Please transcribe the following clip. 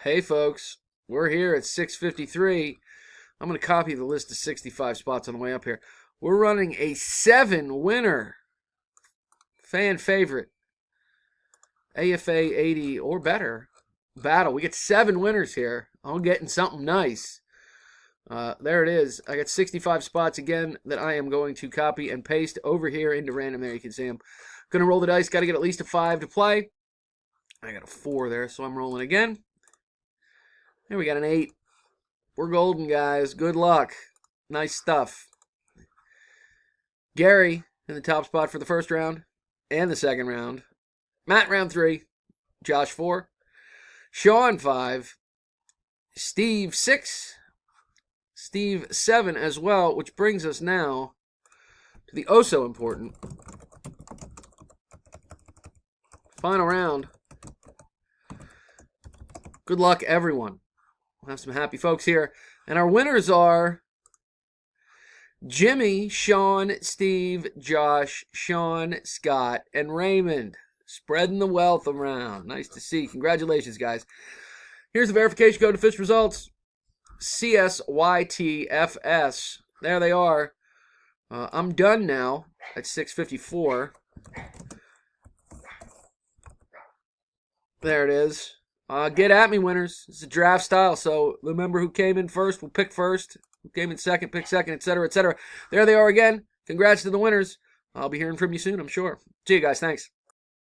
Hey folks, we're here at 6:53. I'm going to copy the list of 65 spots on the way up here. We're running a 7-winner fan favorite AFA 80 or better battle. We get 7 winners here. I'm getting something nice. There it is. I got 65 spots again that I am going to copy and paste over here into random. There you can see them. Going to roll the dice. Got to get at least a 5 to play. I got a 4 there, so I'm rolling again. Here we got an 8. We're golden, guys. Good luck. Nice stuff. Gary in the top spot for the first round and the second round. Matt, round 3. Josh, 4. Sean, 5. Steve, 6. Steve, 7 as well, which brings us now to the oh-so-important final round. Good luck, everyone. We'll have some happy folks here. And our winners are Jimmy, Sean, Steve, Josh, Sean, Scott, and Raymond. Spreading the wealth around. Nice to see. Congratulations, guys. Here's the verification code to Fish results. CSYTFS. There they are. I'm done now at 6:54. There it is. Get at me, winners. It's a draft style, so remember who came in first will pick first. Who came in second, pick second, etc., etc. There they are again. Congrats to the winners. I'll be hearing from you soon, I'm sure. See you guys. Thanks.